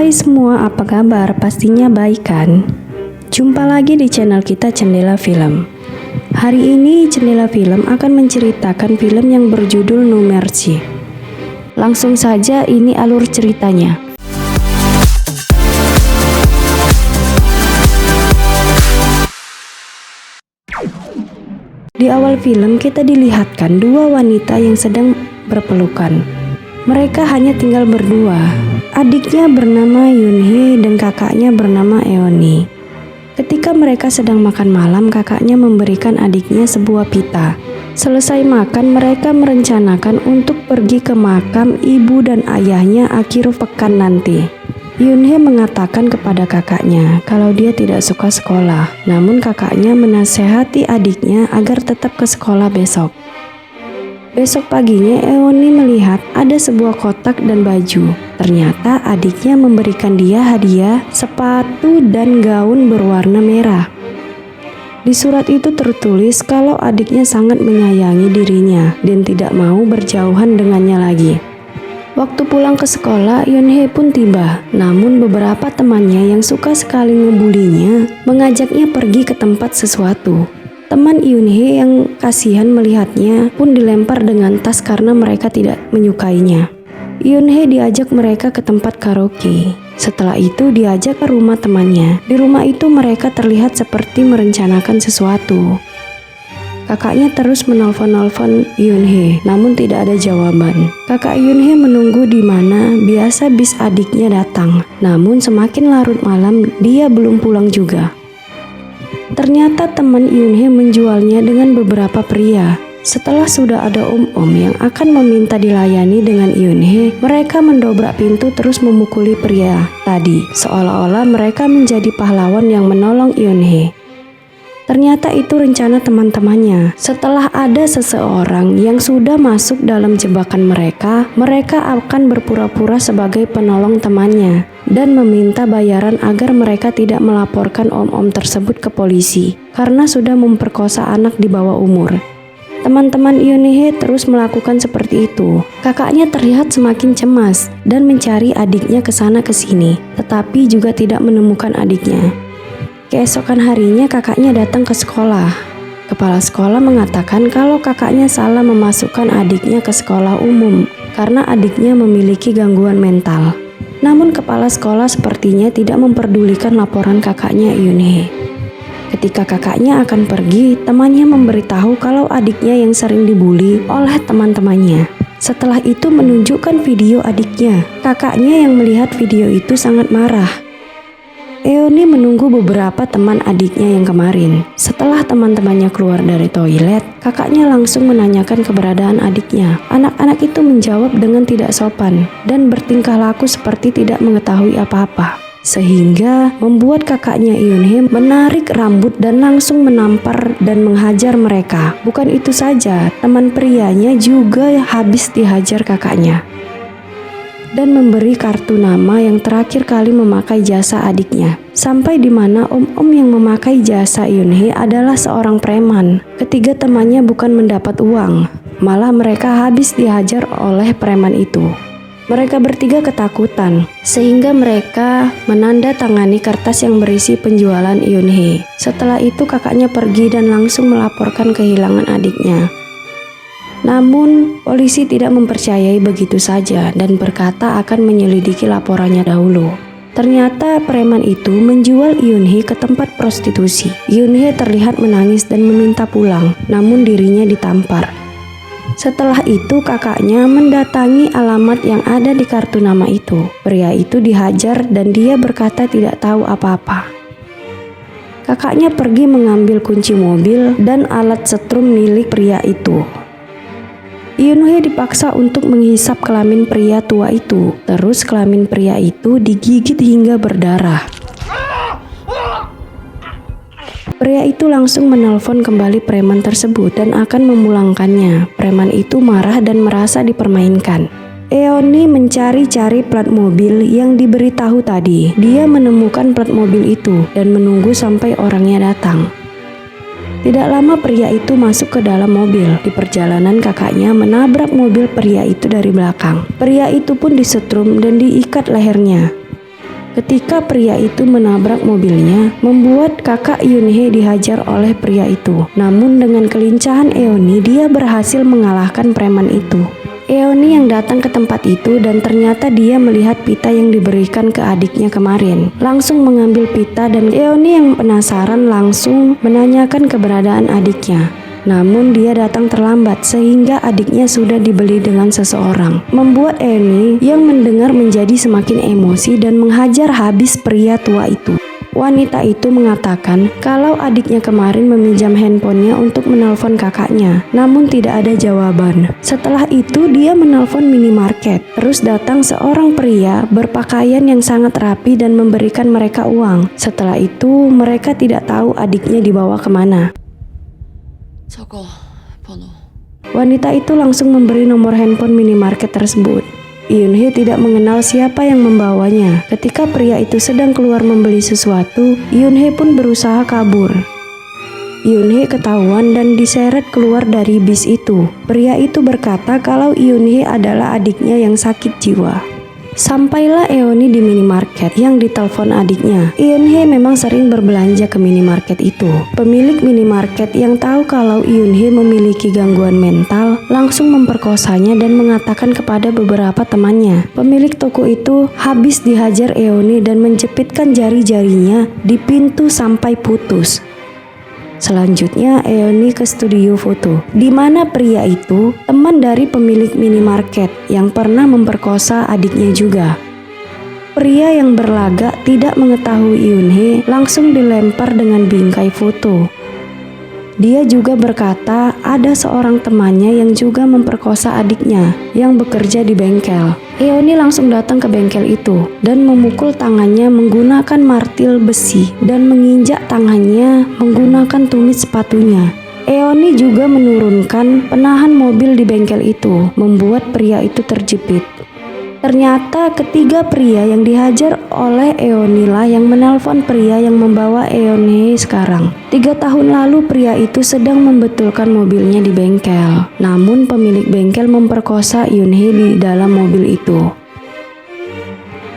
Hai semua, apa kabar? Pastinya baik kan? Jumpa lagi di channel kita Jendela Film. Hari ini Jendela Film akan menceritakan film yang berjudul No Mercy. Langsung saja, ini alur ceritanya. Di awal film kita dilihatkan dua wanita yang sedang berpelukan. Mereka hanya tinggal berdua. Adiknya bernama Yoonhee dan kakaknya bernama Eoni. Ketika mereka sedang makan malam, kakaknya memberikan adiknya sebuah pita. Selesai makan, mereka merencanakan untuk pergi ke makam ibu dan ayahnya akhir pekan nanti. Yoonhee mengatakan kepada kakaknya kalau dia tidak suka sekolah, namun kakaknya menasehati adiknya agar tetap ke sekolah besok. Besok paginya Eoni melihat ada sebuah kotak dan baju. Ternyata adiknya memberikan dia hadiah sepatu dan gaun berwarna merah. Di surat itu tertulis kalau adiknya sangat menyayangi dirinya dan tidak mau berjauhan dengannya lagi. Waktu pulang ke sekolah, Yoonhee pun tiba. Namun beberapa temannya yang suka sekali ngebulinya mengajaknya pergi ke tempat sesuatu. Teman Yoonhee yang kasihan melihatnya pun dilempar dengan tas karena mereka tidak menyukainya. Yoonhee diajak mereka ke tempat karaoke. Setelah itu diajak ke rumah temannya. Di rumah itu mereka terlihat seperti merencanakan sesuatu. Kakaknya terus menelpon Yoonhee, namun tidak ada jawaban. Kakak Yoonhee menunggu di mana biasa bis adiknya datang. Namun semakin larut malam, dia belum pulang juga. Ternyata teman Yoonhee menjualnya dengan beberapa pria. Setelah sudah ada om-om yang akan meminta dilayani dengan Yoonhee, mereka mendobrak pintu terus memukuli pria tadi, seolah-olah mereka menjadi pahlawan yang menolong Yoonhee. Ternyata itu rencana teman-temannya. Setelah ada seseorang yang sudah masuk dalam jebakan mereka, mereka akan berpura-pura sebagai penolong temannya dan meminta bayaran agar mereka tidak melaporkan om-om tersebut ke polisi karena sudah memperkosa anak di bawah umur. Teman-teman Yoonhee terus melakukan seperti itu. Kakaknya terlihat semakin cemas dan mencari adiknya ke sana ke sini, tetapi juga tidak menemukan adiknya. Keesokan harinya kakaknya datang ke sekolah. Kepala sekolah mengatakan kalau kakaknya salah memasukkan adiknya ke sekolah umum karena adiknya memiliki gangguan mental. Namun kepala sekolah sepertinya tidak memperdulikan laporan kakaknya Yoonhee. Ketika kakaknya akan pergi, temannya memberitahu kalau adiknya yang sering dibully oleh teman-temannya. Setelah itu menunjukkan video adiknya. Kakaknya yang melihat video itu sangat marah. Eoni menunggu beberapa teman adiknya yang kemarin. Setelah teman-temannya keluar dari toilet, kakaknya langsung menanyakan keberadaan adiknya. Anak-anak itu menjawab dengan tidak sopan dan bertingkah laku seperti tidak mengetahui apa-apa. Sehingga membuat kakaknya Yoonhee menarik rambut dan langsung menampar dan menghajar mereka. Bukan itu saja, teman prianya juga habis dihajar kakaknya dan memberi kartu nama yang terakhir kali memakai jasa adiknya. Sampai di mana om-om yang memakai jasa Yoonhee adalah seorang preman. Ketiga temannya bukan mendapat uang, malah mereka habis dihajar oleh preman itu. Mereka bertiga ketakutan, sehingga mereka menandatangani kertas yang berisi penjualan Yoonhee. Setelah itu kakaknya pergi dan langsung melaporkan kehilangan adiknya. Namun, polisi tidak mempercayai begitu saja dan berkata akan menyelidiki laporannya dahulu. Ternyata preman itu menjual Yoonhee ke tempat prostitusi. Yoonhee terlihat menangis dan meminta pulang, namun dirinya ditampar. Setelah itu kakaknya mendatangi alamat yang ada di kartu nama itu. Pria itu dihajar dan dia berkata tidak tahu apa-apa. Kakaknya pergi mengambil kunci mobil dan alat setrum milik pria itu. Yoonhee dipaksa untuk menghisap kelamin pria tua itu. Terus kelamin pria itu digigit hingga berdarah. Pria itu langsung menelpon kembali preman tersebut dan akan memulangkannya. Preman itu marah dan merasa dipermainkan. Eoni mencari-cari plat mobil yang diberitahu tadi. Dia menemukan plat mobil itu dan menunggu sampai orangnya datang. Tidak lama pria itu masuk ke dalam mobil. Di perjalanan kakaknya menabrak mobil pria itu dari belakang. Pria itu pun disetrum dan diikat lehernya. ketika pria itu menabrak mobilnya, membuat kakak Yoonhee dihajar oleh pria itu. Namun dengan kelincahan Eoni, dia berhasil mengalahkan preman itu. Eoni yang datang ke tempat itu dan ternyata dia melihat pita yang diberikan ke adiknya kemarin. Langsung mengambil pita dan Eoni yang penasaran langsung menanyakan keberadaan adiknya. Namun dia datang terlambat sehingga adiknya sudah dibeli dengan seseorang. Membuat Eoni yang mendengar menjadi semakin emosi dan menghajar habis pria tua itu. Wanita itu mengatakan kalau adiknya kemarin meminjam handphonenya untuk menelpon kakaknya, namun tidak ada jawaban. Setelah itu dia menelpon minimarket. Terus datang seorang pria berpakaian yang sangat rapi dan memberikan mereka uang. Setelah itu mereka tidak tahu adiknya dibawa kemana. Wanita itu langsung memberi nomor handphone minimarket tersebut. Yoonhee tidak mengenal siapa yang membawanya. Ketika pria itu sedang keluar membeli sesuatu, Yoonhee pun berusaha kabur. Yoonhee ketahuan dan diseret keluar dari bis itu. Pria itu berkata kalau Yoonhee adalah adiknya yang sakit jiwa. Sampailah Eoni di minimarket yang ditelepon adiknya. Yoonhee memang sering berbelanja ke minimarket itu. Pemilik minimarket yang tahu kalau Yoonhee memiliki gangguan mental langsung memperkosanya dan mengatakan kepada beberapa temannya. Pemilik toko itu habis dihajar Eoni dan menjepitkan jari-jarinya di pintu sampai putus. Selanjutnya Eoni ke studio foto, di mana pria itu teman dari pemilik minimarket yang pernah memperkosa adiknya juga. Pria yang berlagak tidak mengetahui Yoonhee langsung dilempar dengan bingkai foto. Dia juga berkata ada seorang temannya yang juga memperkosa adiknya yang bekerja di bengkel. Eoni langsung datang ke bengkel itu dan memukul tangannya menggunakan martil besi dan menginjak tangannya menggunakan tumit sepatunya. Eoni juga menurunkan penahan mobil di bengkel itu, membuat pria itu terjepit. Ternyata ketiga pria yang dihajar oleh Eoni lah yang menelpon pria yang membawa Eoni sekarang. 3 tahun lalu pria itu sedang membetulkan mobilnya di bengkel. Namun pemilik bengkel memperkosa Yoonhee di dalam mobil itu.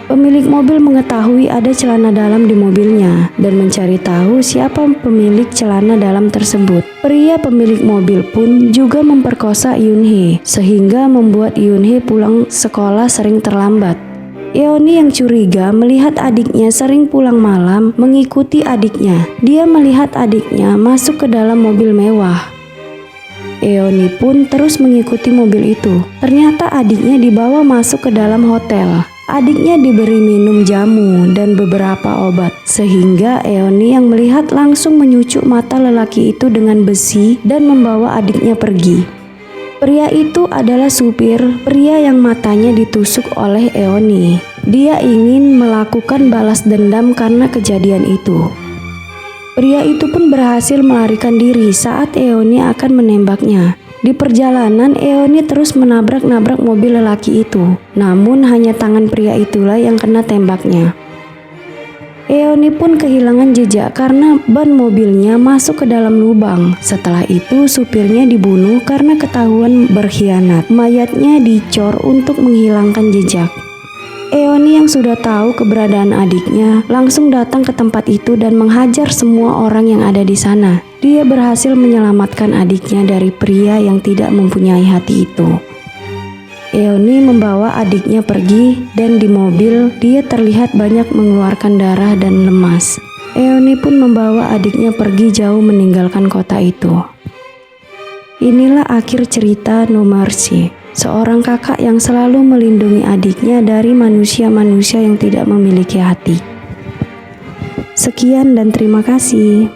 Pemilik mobil mengetahui ada celana dalam di mobilnya dan mencari tahu siapa pemilik celana dalam tersebut. Pria pemilik mobil pun juga memperkosa Yoonhee sehingga membuat Yoonhee pulang sekolah sering terlambat. Eoni yang curiga melihat adiknya sering pulang malam mengikuti adiknya. Dia melihat adiknya masuk ke dalam mobil mewah. Eoni pun terus mengikuti mobil itu. Ternyata adiknya dibawa masuk ke dalam hotel. Adiknya diberi minum jamu dan beberapa obat, sehingga Eoni yang melihat langsung menyucuk mata lelaki itu dengan besi dan membawa adiknya pergi. Pria itu adalah supir pria yang matanya ditusuk oleh Eoni. Dia ingin melakukan balas dendam karena kejadian itu. Pria itu pun berhasil melarikan diri saat Eoni akan menembaknya. Di perjalanan, Eoni terus menabrak-nabrak mobil lelaki itu. Namun hanya tangan pria itulah yang kena tembaknya. Eoni pun kehilangan jejak karena ban mobilnya masuk ke dalam lubang. Setelah itu supirnya dibunuh karena ketahuan berkhianat. Mayatnya dicor untuk menghilangkan jejak. Eoni yang sudah tahu keberadaan adiknya langsung datang ke tempat itu dan menghajar semua orang yang ada di sana. Dia berhasil menyelamatkan adiknya dari pria yang tidak mempunyai hati itu. Eoni membawa adiknya pergi dan di mobil dia terlihat banyak mengeluarkan darah dan lemas. Eoni pun membawa adiknya pergi jauh meninggalkan kota itu. Inilah akhir cerita No Mercy. Seorang kakak yang selalu melindungi adiknya dari manusia-manusia yang tidak memiliki hati. Sekian dan terima kasih.